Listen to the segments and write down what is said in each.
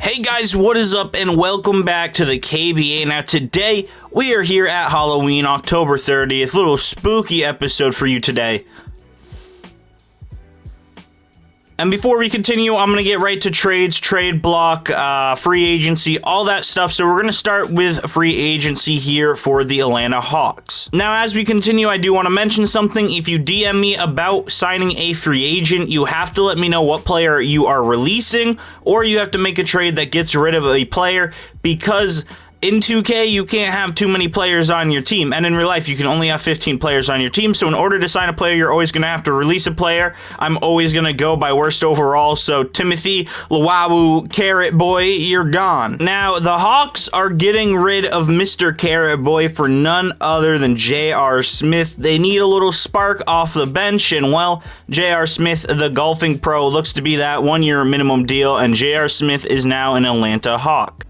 Hey guys, what is up and welcome back to the KBA. Now today we are here at Halloween, October 30th, little spooky episode for you today. And before we continue, I'm going to get right to trades, trade block, free agency, all that stuff. So we're going to start with free agency here for the Atlanta Hawks. Now, as we continue, I do want to mention something. If you DM me about signing a free agent, you have to let me know what player you are releasing, or you have to make a trade that gets rid of a player, because in 2K, you can't have too many players on your team, and in real life, you can only have 15 players on your team, so in order to sign a player, you're always going to have to release a player. I'm always going to go by worst overall, so Timothy Luwawu, Carrot Boy, you're gone. Now, the Hawks are getting rid of Mr. Carrot Boy for none other than J.R. Smith. They need a little spark off the bench, and well, J.R. Smith, the golfing pro, looks to be that one-year minimum deal, and J.R. Smith is now an Atlanta Hawk.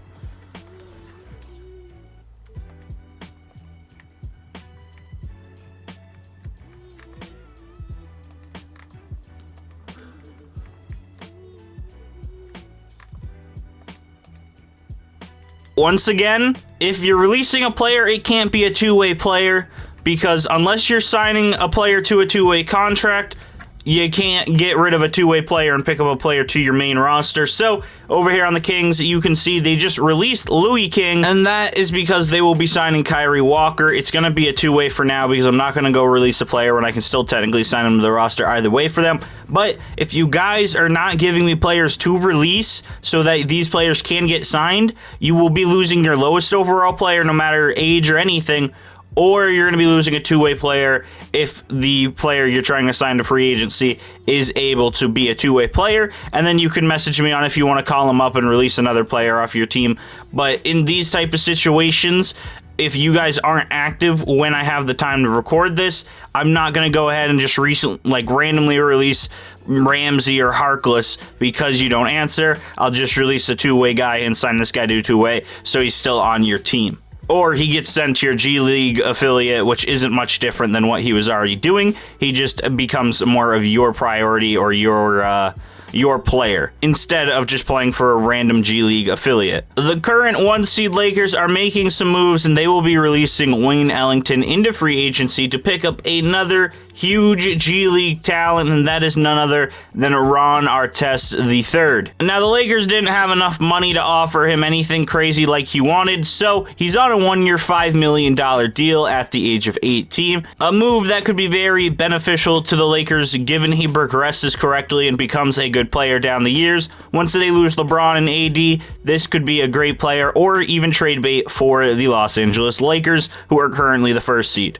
Once again, if you're releasing a player, it can't be a two-way player, because unless you're signing a player to a two-way contract, you can't get rid of a two-way player and pick up a player to your main roster. So over here on the Kings, you can see they just released Louis King, and that is because they will be signing Kyrie Walker. It's going to be a two-way for now, because I'm not going to go release a player when I can still technically sign him to the roster either way for them. But if you guys are not giving me players to release so that these players can get signed, you will be losing your lowest overall player no matter age or anything, or you're going to be losing a two-way player if the player you're trying to sign to free agency is able to be a two-way player, and then you can message me on if you want to call him up and release another player off your team. But in these type of situations, if you guys aren't active when I have the time to record this, I'm not going to go ahead and just randomly release Ramsey or Harkless because you don't answer. I'll just release a two-way guy and sign this guy to two-way so he's still on your team. Or he gets sent to your G League affiliate, which isn't much different than what he was already doing. He just becomes more of your priority or your player, instead of just playing for a random G League affiliate. The current 1 seed Lakers are making some moves, and they will be releasing Wayne Ellington into free agency to pick up another huge G League talent, and that is none other than Ron Artest III. Now, the Lakers didn't have enough money to offer him anything crazy like he wanted, so he's on a one-year $5 million deal at the age of 18, a move that could be very beneficial to the Lakers given he progresses correctly and becomes a good player down the years. Once they lose LeBron and AD, this could be a great player or even trade bait for the Los Angeles Lakers, who are currently the 1st seed.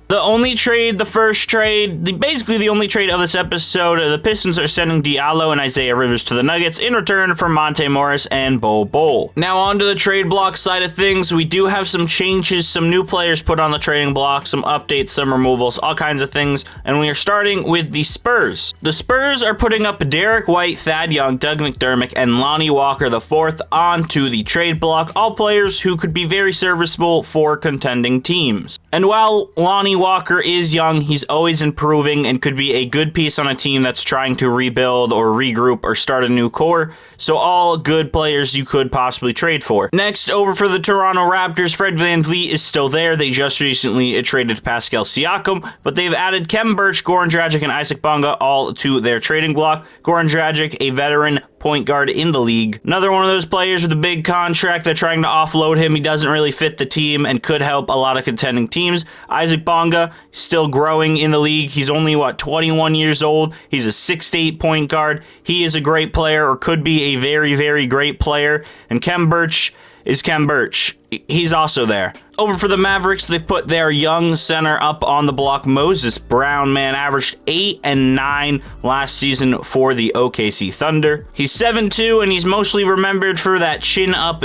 Basically the only trade of this episode, the Pistons are sending Diallo and Isaiah Rivers to the Nuggets in return for Monte Morris and Bol Bol. Now on to the trade block side of things. We do have some changes, some new players put on the trading block, some updates, some removals, all kinds of things, and we are starting with the Spurs. The Spurs are putting up Derek White, Thad Young, Doug McDermott, and Lonnie Walker IV onto the trade block, all players who could be very serviceable for contending teams. And while Lonnie Walker is young, he's always improving and could be a good piece on a team that's trying to rebuild or regroup or start a new core. So all good players you could possibly trade for. Next, over for the Toronto Raptors, Fred VanVleet is still there. They just recently traded Pascal Siakam, but they've added Khem Birch, Goran Dragic, and Isaac Bonga all to their trading block. Goran Dragic, a veteran point guard in the league. Another one of those players with a big contract. They're trying to offload him. He doesn't really fit the team and could help a lot of contending teams. Isaac Bonga, still growing in the league. He's only, 21 years old. He's a 6'8" point guard. He is a great player, or could be a very, very great player. And Khem Birch is Khem Birch. He's also there. Over for the Mavericks, they've put their young center up on the block. Moses Brown, man, averaged 8 and 9 last season for the OKC Thunder. He's 7'2", and he's mostly remembered for that chin-up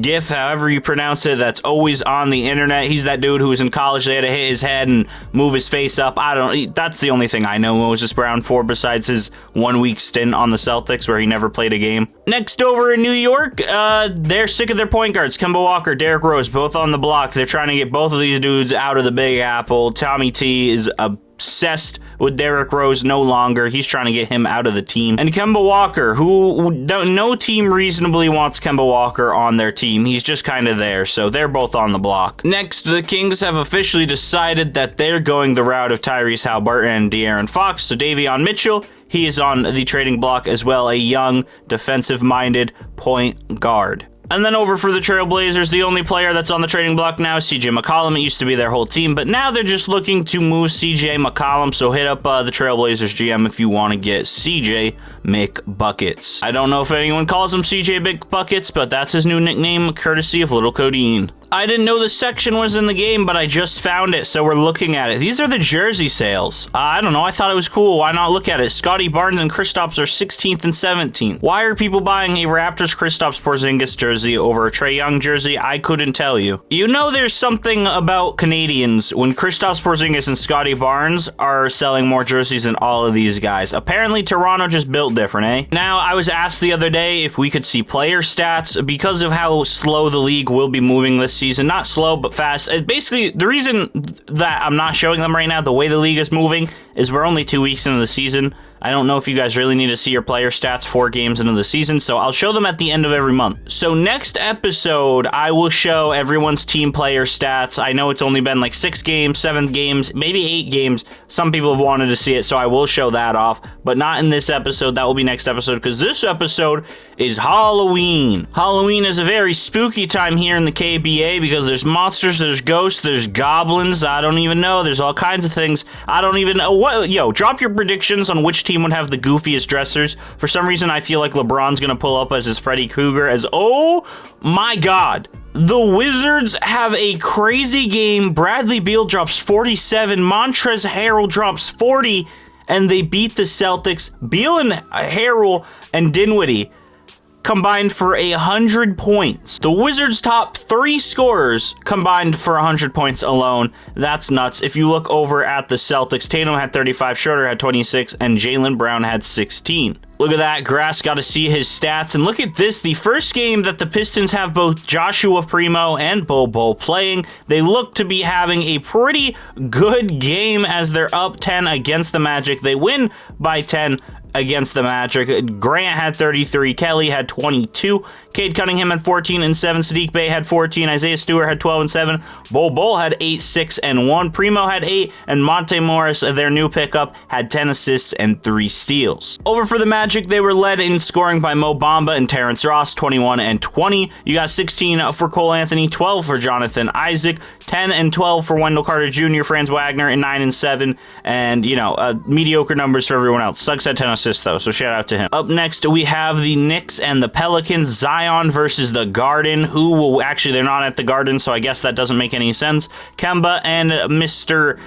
gif, however you pronounce it, that's always on the internet. He's that dude who was in college. They had to hit his head and move his face up. That's the only thing I know Moses Brown for, besides his 1-week stint on the Celtics where he never played a game. Next, over in New York, they're sick of their point guards. Kemba Walker, Derrick Rose, both on the block. They're trying to get both of these dudes out of the Big Apple. Tommy T is a obsessed with Derrick Rose no longer. He's trying to get him out of the team. And Kemba Walker, who no team reasonably wants Kemba Walker on their team. He's just kind of there, so they're both on the block. Next, the Kings have officially decided that they're going the route of Tyrese Haliburton and De'Aaron Fox. So Davion Mitchell, he is on the trading block as well, a young, defensive-minded point guard. And then over for the Trailblazers, the only player that's on the trading block now is CJ McCollum. It used to be their whole team, but now they're just looking to move CJ McCollum, so hit up the Trailblazers GM if you want to get CJ McBuckets. I don't know if anyone calls him CJ McBuckets, but that's his new nickname, courtesy of Little Codeine. I didn't know this section was in the game, but I just found it, so we're looking at it. These are the jersey sales. I don't know, I thought it was cool. Why not look at it? Scotty Barnes and Kristaps are 16th and 17th. Why are people buying a Raptors Kristaps Porzingis jersey over a Trae Young jersey? I couldn't tell you. You know there's something about Canadians when Kristaps Porzingis and Scotty Barnes are selling more jerseys than all of these guys. Apparently, Toronto just built different, eh? Now, I was asked the other day if we could see player stats because of how slow the league will be moving this season. Not slow, but fast. Basically, the reason that I'm not showing them right now, the way the league is moving, is we're only 2 weeks into the season. I don't know if you guys really need to see your player stats 4 games into the season, so I'll show them at the end of every month. So next episode, I will show everyone's team player stats. I know it's only been like 6 games, 7 games, maybe 8 games. Some people have wanted to see it, so I will show that off, but not in this episode. That will be next episode, because this episode is Halloween. Halloween is a very spooky time here in the KBA, because there's monsters, there's ghosts, there's goblins. I don't even know. There's all kinds of things. I don't even know. What? Yo, drop your predictions on which team would have the goofiest dressers. For some reason, I feel like LeBron's gonna pull up as his Freddy Krueger, as, oh my god. The Wizards have a crazy game. Bradley Beal drops 47, Montrezl Harrell drops 40, and they beat the Celtics. Beal and Harrell and Dinwiddie combined for 100 points. The Wizards' top 3 scorers combined for 100 points alone. That's nuts. If you look over at the Celtics, Tatum had 35, Schroeder had 26, and Jaylen Brown had 16. Look at that. Grass got to see his stats. And look at this. The first game that the Pistons have both Joshua Primo and Bobo playing. They look to be having a pretty good game as they're up 10 against the Magic. They win by 10 against the Magic. Grant had 33, Kelly had 22, Cade Cunningham had 14 and 7, Sadiq Bey had 14, Isaiah Stewart had 12 and 7, Bol had 8, 6 and 1, Primo had 8, and Monte Morris, their new pickup, had 10 assists and 3 steals. Over for the Magic, they were led in scoring by Mo Bamba and Terrence Ross, 21 and 20. You got 16 for Cole Anthony, 12 for Jonathan Isaac, 10 and 12 for Wendell Carter Jr., Franz Wagner, and 9 and 7, and, you know, mediocre numbers for everyone else. Suggs had 10 assists, though, so shout out to him. Up next, we have the Knicks and the Pelicans. Zion versus the Garden. Who will actually, they're not at the Garden, so I guess that doesn't make any sense. Kemba and Mr.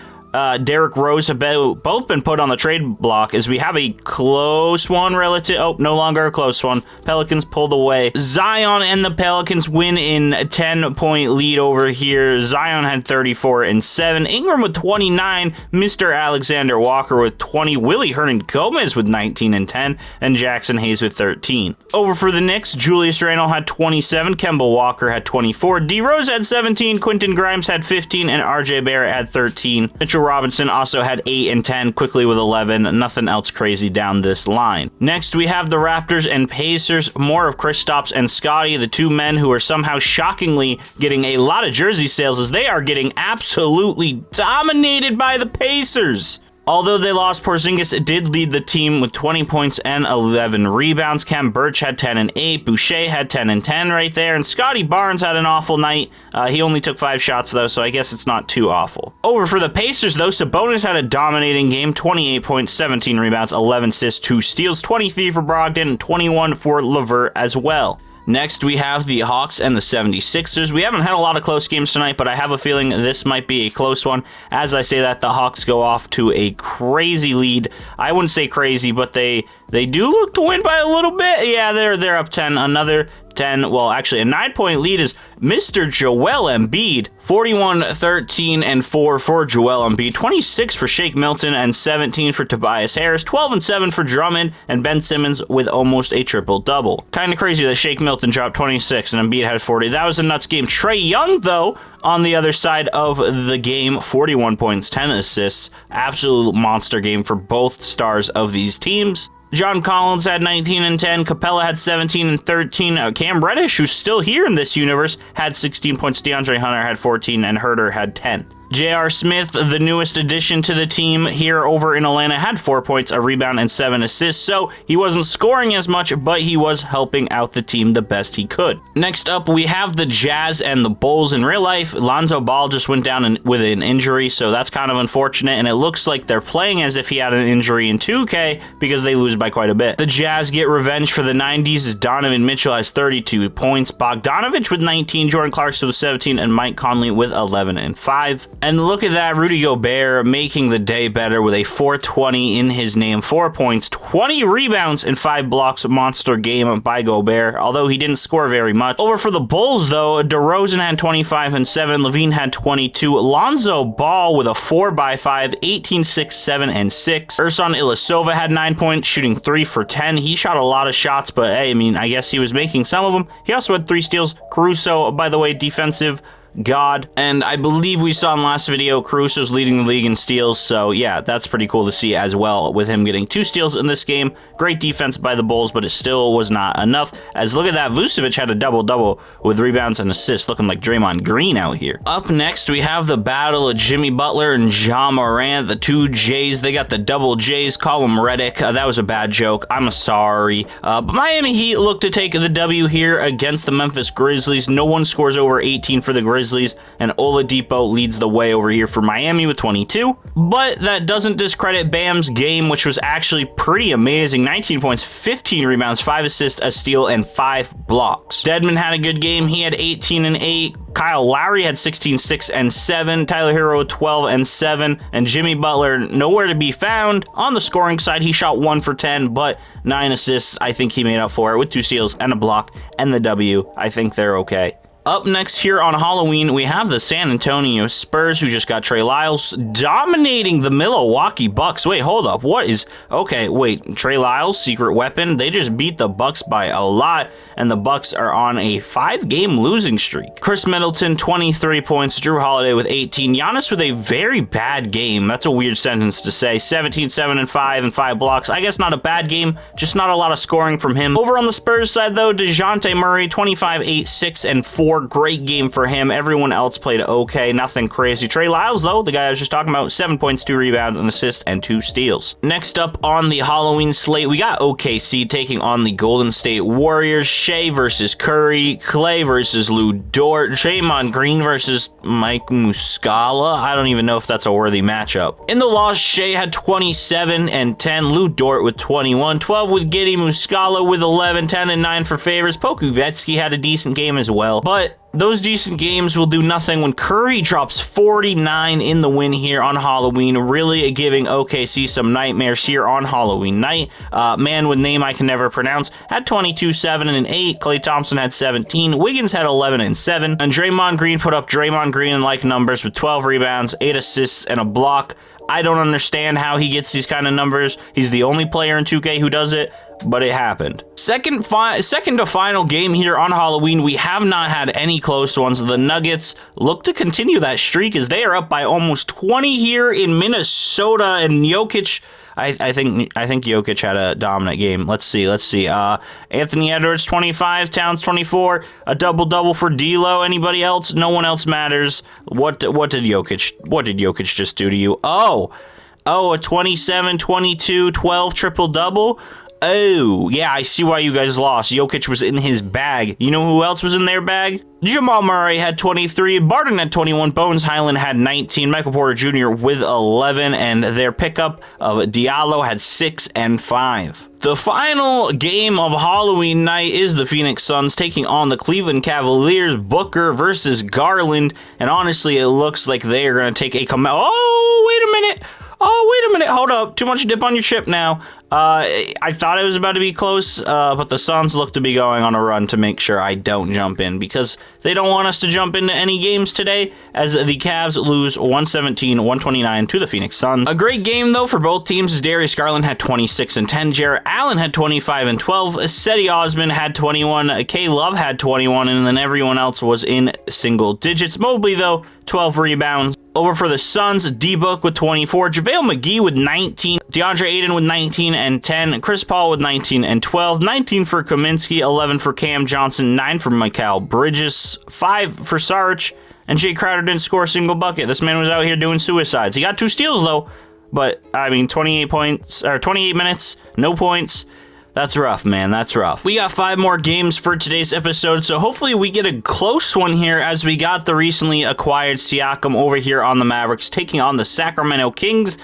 Derrick Rose have both been put on the trade block as we have a close one relative. Oh, no longer a close one. Pelicans pulled away. Zion and the Pelicans win in a 10-point lead over here. Zion had 34 and 7. Ingram with 29. Mr. Alexander Walker with 20. Willie Hernan-Gomez with 19 and 10. And Jackson Hayes with 13. Over for the Knicks, Julius Randle had 27. Kemba Walker had 24. D Rose had 17. Quentin Grimes had 15. And RJ Barrett had 13. Mitchell Robinson also had 8 and 10, quickly with 11. Nothing else crazy down this line. Next, we have the Raptors and Pacers. More of Kristaps and Scotty, the two men who are somehow shockingly getting a lot of jersey sales as they are getting absolutely dominated by the Pacers. Although they lost, Porzingis did lead the team with 20 points and 11 rebounds. Kem Birch had 10 and 8. Boucher had 10 and 10 right there. And Scotty Barnes had an awful night. He only took 5 shots, though, so I guess it's not too awful. Over for the Pacers, though, Sabonis had a dominating game. 28 points, 17 rebounds, 11 assists, 2 steals, 23 for Brogdon, and 21 for LeVert as well. Next, we have the Hawks and the 76ers. We haven't had a lot of close games tonight, but I have a feeling this might be a close one. As I say that, the Hawks go off to a crazy lead. I wouldn't say crazy, but they do look to win by a little bit. Yeah, they're up 10. Another 10. Well, actually, a 9-point lead is Mr. Joel Embiid. 41, 13, and 4 for Joel Embiid. 26 for Shake Milton and 17 for Tobias Harris. 12 and 7 for Drummond and Ben Simmons with almost a triple-double. Kind of crazy that Shake Milton dropped 26 and Embiid had 40. That was a nuts game. Trae Young, though, on the other side of the game, 41 points, 10 assists. Absolute monster game for both stars of these teams. John Collins had 19 and 10. Capella had 17 and 13. Cam Reddish, who's still here in this universe, had 16 points. DeAndre Hunter had 14, and Herter had 10. J.R. Smith, the newest addition to the team here over in Atlanta, had 4 points, a rebound, and 7 assists, so he wasn't scoring as much, but he was helping out the team the best he could. Next up, we have the Jazz and the Bulls. In real life, Lonzo Ball just went down with an injury, so that's kind of unfortunate, and it looks like they're playing as if he had an injury in 2K because they lose by quite a bit. The Jazz get revenge for the 90s as Donovan Mitchell has 32 points, Bogdanovich with 19, Jordan Clarkson with 17, and Mike Conley with 11 and 5. And look at that, Rudy Gobert making the day better with a 420 in his name. 4 points, 20 rebounds, and 5 blocks. Monster game by Gobert, although he didn't score very much. Over for the Bulls, though, DeRozan had 25 and 7. Levine had 22. Lonzo Ball with a 4x5, 18, 6, 7, and 6. Ersan Ilyasova had 9 points, shooting 3 for 10. He shot a lot of shots, but hey, I mean, I guess he was making some of them. He also had 3 steals. Caruso, by the way, defensive god, and I believe we saw in the last video Caruso's leading the league in steals, so yeah, that's pretty cool to see as well, with him getting 2 steals in this game. Great defense by the Bulls, but it still was not enough, as look at that, Vucevic had a double-double with rebounds and assists, looking like Draymond Green out here. Up next, we have the battle of Jimmy Butler and Ja Morant, the 2 J's. They got the double J's, call them Reddick. That was a bad joke, I'm sorry. But Miami Heat look to take the W here against the Memphis Grizzlies. No one scores over 18 for the Grizzlies, and Oladipo leads the way over here for Miami with 22. But that doesn't discredit Bam's game, which was actually pretty amazing. 19 points, 15 rebounds, 5 assists, a steal, and 5 blocks. Dedmon had a good game. He had 18 and 8. Kyle Lowry had 16, 6, and 7. Tyler Hero 12 and 7. And Jimmy Butler nowhere to be found. On the scoring side, he shot 1 for 10, but 9 assists. I think he made up for it with 2 steals and a block and the W. I think they're okay. Up next here on Halloween, we have the San Antonio Spurs, who just got Trey Lyles, dominating the Milwaukee Bucks. Wait, hold up. What is... Okay, wait. Trey Lyles, secret weapon. They just beat the Bucks by a lot, and the Bucks are on a 5-game losing streak. Chris Middleton, 23 points. Drew Holiday with 18. Giannis with a very bad game. That's a weird sentence to say. 17, 7, and 5, and 5 blocks. I guess not a bad game, just not a lot of scoring from him. Over on the Spurs side, though, DeJounte Murray, 25, 8, 6, and 4. Great game for him. Everyone else played okay, nothing crazy. Trey Lyles, though, the guy I was just talking about, 7 points, 2 rebounds, an assist, and 2 steals. Next up on the Halloween slate, we got OKC taking on the Golden State Warriors. Shea versus Curry, Clay versus Lou Dort, Draymond Green versus Mike Muscala. I don't even know if that's a worthy matchup. In the loss, Shea had 27 and 10, Lou Dort with 21, 12 with Giddey, Muscala with 11, 10 and 9 for Favors. Pokusevski had a decent game as well, but those decent games will do nothing when Curry drops 49 in the win here on Halloween, really giving OKC some nightmares here on Halloween night. Man with name I can never pronounce had 22, 7, and 8. Klay Thompson had 17. Wiggins had 11 and 7. And Draymond Green put up Draymond Green-like numbers with 12 rebounds, 8 assists, and a block. I don't understand how he gets these kind of numbers. He's the only player in 2K who does it, but it happened. Second to final game here on Halloween. We have not had any close ones. The Nuggets look to continue that streak as they are up by almost 20 here in Minnesota, and Jokic... I think Jokic had a dominant game. Let's see. Anthony Edwards 25, Towns 24, a double-double for D'Lo. Anybody else? No one else matters. What did Jokic just do to you? Oh, a 27, 22, 12 triple-double. Oh, yeah, I see why you guys lost. Jokic was in his bag. You know who else was in their bag? Jamal Murray had 23, Barton had 21, Bones Highland had 19, Michael Porter Jr. with 11, and their pickup of Diallo had 6 and 5. The final game of Halloween night is the Phoenix Suns taking on the Cleveland Cavaliers. Booker versus Garland, and honestly, it looks like they are going to take a Oh, wait a minute, hold up. Too much dip on your chip now. I thought it was about to be close, but the Suns look to be going on a run to make sure I don't jump in, because they don't want us to jump into any games today, as the Cavs lose 117-129 to the Phoenix Suns. A great game, though, for both teams, as Darius Garland had 26 and 10, Jarrett Allen had 25 and 12, Cedi Osman had 21, K Love had 21, and then everyone else was in single digits. Mobley, though, 12 rebounds. Over for the Suns, D-Book with 24, JaVale McGee with 19, DeAndre Ayton with 19 and 10, Chris Paul with 19 and 12, 19 for Kaminsky, 11 for Cam Johnson, 9 for Mikal Bridges, 5 for Saric, and Jay Crowder didn't score a single bucket. This man was out here doing suicides. He got 2 steals, though, but, I mean, 28 minutes, no points. That's rough, man. That's rough. We got 5 more games for today's episode, so hopefully we get a close one here, as we got the recently acquired Siakam over here on the Mavericks taking on the Sacramento Kings,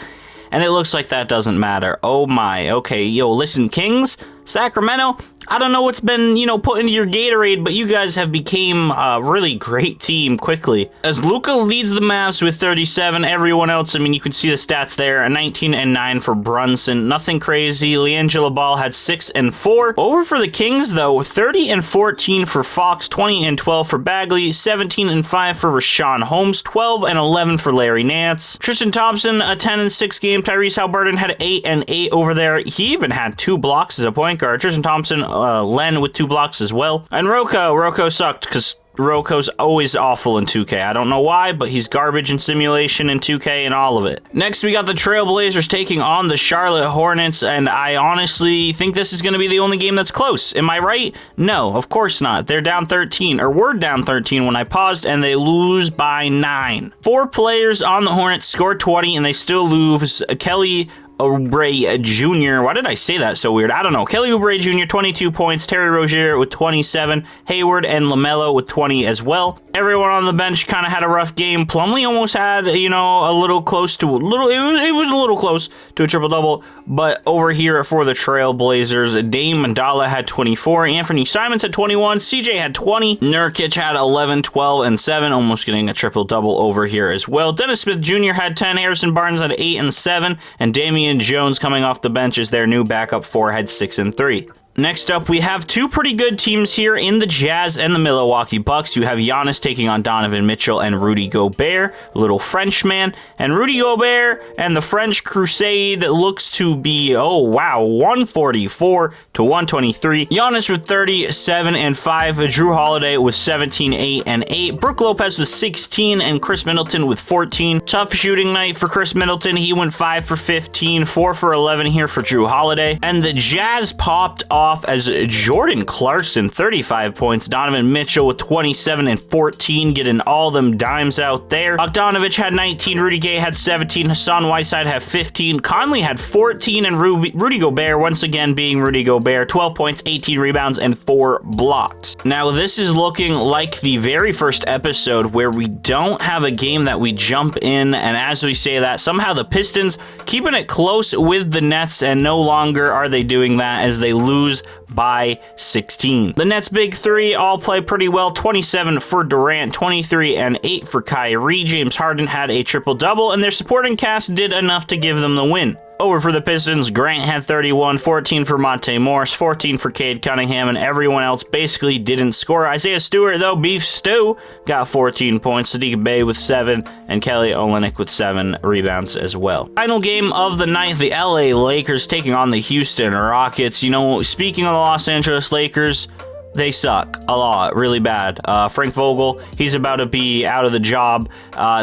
and it looks like that doesn't matter. Oh my. Okay, yo, listen, Kings, Sacramento, I don't know what's been, put into your Gatorade, but you guys have became a really great team quickly. As Luka leads the Mavs with 37, everyone else, I mean, you can see the stats there, a 19 and 9 for Brunson, nothing crazy. LiAngelo Ball had 6 and 4. Over for the Kings, though, 30 and 14 for Fox, 20 and 12 for Bagley, 17 and 5 for Rashawn Holmes, 12 and 11 for Larry Nance. Tristan Thompson, a 10 and 6 game. Tyrese Haliburton had 8 and 8 over there. He even had 2 blocks as a point guard. Tristan Thompson, Len with 2 blocks as well. And Rocco sucked, because Rocco's always awful in 2K. I don't know why, but he's garbage in simulation in 2K and all of it. Next, we got the Trailblazers taking on the Charlotte Hornets, and I honestly think this is going to be the only game that's close. Am I right? No, of course not. They're down 13, or were down 13 when I paused, and they lose by 9. 4 players on the Hornets scored 20, and they still lose. Kelly Oubre Jr. Why did I say that so weird? I don't know. Kelly Oubre Jr., 22 points. Terry Rozier with 27. Hayward and LaMelo with 20 as well. Everyone on the bench kind of had a rough game. Plumlee almost had, a little close to it was a little close to a triple-double. But over here for the Trailblazers, Dame Mandala had 24. Anthony Simons had 21. CJ had 20. Nurkic had 11, 12, and 7. Almost getting a triple-double over here as well. Dennis Smith Jr. had 10. Harrison Barnes had 8 and 7. And Damian Jones coming off the bench as their new backup 4 had 6 and 3. Next up, we have 2 pretty good teams here in the Jazz and the Milwaukee Bucks. You have Giannis taking on Donovan Mitchell and Rudy Gobert, little Frenchman. And Rudy Gobert and the French Crusade looks to be, 144 to 123. Giannis with 37 and 5. Jrue Holiday with 17, 8, and 8. Brook Lopez with 16 and Chris Middleton with 14. Tough shooting night for Chris Middleton. He went 5 for 15, 4 for 11 here for Jrue Holiday. And the Jazz popped off as Jordan Clarkson, 35 points. Donovan Mitchell with 27 and 14, getting all them dimes out there. Bogdanovic had 19, Rudy Gay had 17, Hassan Whiteside had 15, Conley had 14, and Rudy Gobert, once again being Rudy Gobert, 12 points, 18 rebounds, and 4 blocks. Now, this is looking like the very first episode where we don't have a game that we jump in, and as we say that, somehow the Pistons keeping it close with the Nets, and no longer are they doing that as they lose by 16. The Nets' big 3 all play pretty well. 27 for Durant, 23 and 8 for Kyrie. James Harden had a triple-double, and their supporting cast did enough to give them the win. Over for the Pistons, Grant had 31, 14 for Monte Morris, 14 for Cade Cunningham, and everyone else basically didn't score. Isaiah Stewart, though, Beef Stew, got 14 points, Sadiq Bey with 7, and Kelly Olynyk with 7 rebounds as well. Final game of the night, the LA Lakers taking on the Houston Rockets. Speaking of the Los Angeles Lakers, they suck a lot, really bad. Frank Vogel, he's about to be out of the job.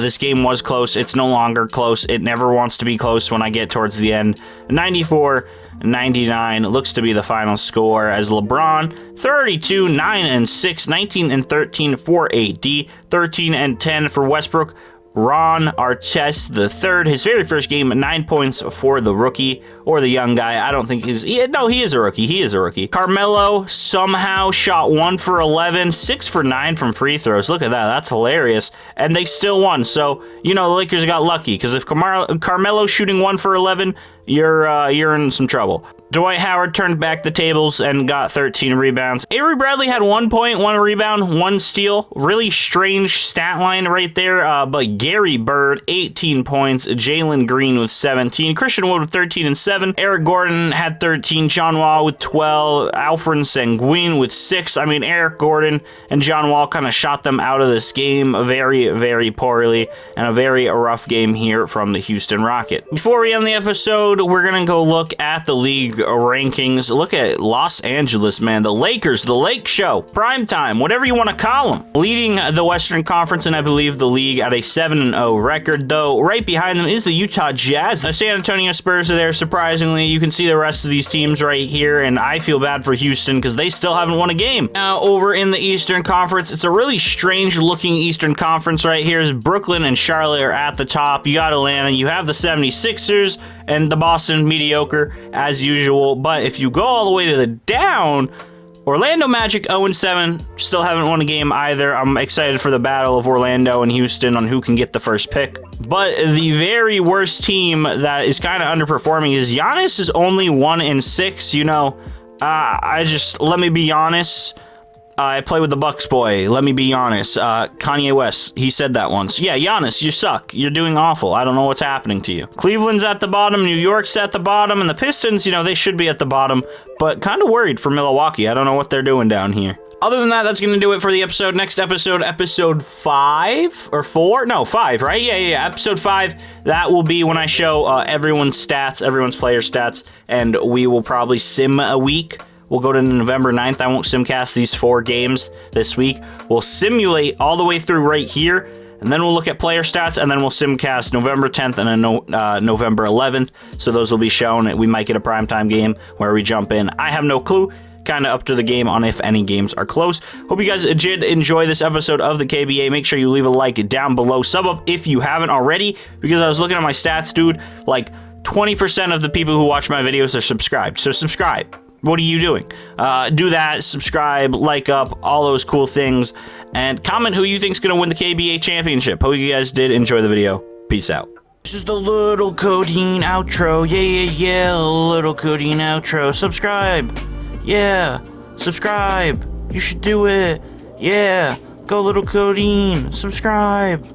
This game was close. It's no longer close. It never wants to be close when I get towards the end. 94-99 looks to be the final score as LeBron, 32, 9 and 6, 19 and 13 for AD, 13 and 10 for Westbrook. Ron Artest III, his very first game, 9 points for the rookie, or the young guy. I don't think he is a rookie. He is a rookie. Carmelo somehow shot 1 for 11, 6 for 9 from free throws. Look at that. That's hilarious. And they still won. So, the Lakers got lucky, because if Carmelo's shooting 1 for 11, you're in some trouble. Dwight Howard turned back the tables and got 13 rebounds. Avery Bradley had 1 point, 1 rebound, 1 steal. Really strange stat line right there. But Gary Bird, 18 points. Jalen Green with 17. Christian Wood with 13 and 7. Eric Gordon had 13. John Wall with 12. Alfred Sengun with 6. I mean, Eric Gordon and John Wall kind of shot them out of this game very, very poorly. And a very rough game here from the Houston Rocket. Before we end the episode, we're going to go look at the league rankings. Look at Los Angeles, man. The Lakers, the Lake Show, prime time, whatever you want to call them. Leading the Western Conference, and I believe the league at a 7-0 record, though right behind them is the Utah Jazz. The San Antonio Spurs are there, surprisingly. You can see the rest of these teams right here, and I feel bad for Houston because they still haven't won a game. Now, over in the Eastern Conference, it's a really strange-looking Eastern Conference right here. Brooklyn and Charlotte are at the top. You got Atlanta. You have the 76ers and the Boston mediocre, as usual. But if you go all the way to the down, Orlando Magic 0-7, still haven't won a game either. I'm excited for the battle of Orlando and Houston on who can get the first pick. But the very worst team that is kind of underperforming is Giannis is only 1-6. You know, let me be honest. I play with the Bucks, boy. Let me be honest. Kanye West, he said that once. Yeah, Giannis, you suck. You're doing awful. I don't know what's happening to you. Cleveland's at the bottom. New York's at the bottom. And the Pistons, you know, they should be at the bottom. But kind of worried for Milwaukee. I don't know what they're doing down here. Other than that, that's going to do it for the episode. Next episode, episode 5 or 4? No, 5, right? Yeah. Episode 5, that will be when I show everyone's stats, everyone's player stats. And we will probably sim a week. We'll go to November 9th. I won't simcast these 4 games this week. We'll simulate all the way through right here, and then we'll look at player stats, and then we'll simcast November 10th and then November 11th. So those will be shown. We might get a primetime game where we jump in. I have no clue. Kind of up to the game on if any games are close. Hope you guys did enjoy this episode of the KBA. Make sure you leave a like down below. Sub up if you haven't already, because I was looking at my stats, dude. Like 20% of the people who watch my videos are subscribed. So subscribe. What are you doing? Do that, subscribe, like up, all those cool things, and comment who you think is going to win the KBA championship. Hope you guys did enjoy the video. Peace out. This is the little codeine outro. Yeah. Little codeine outro. Subscribe. Yeah. Subscribe. You should do it. Yeah. Go little codeine. Subscribe.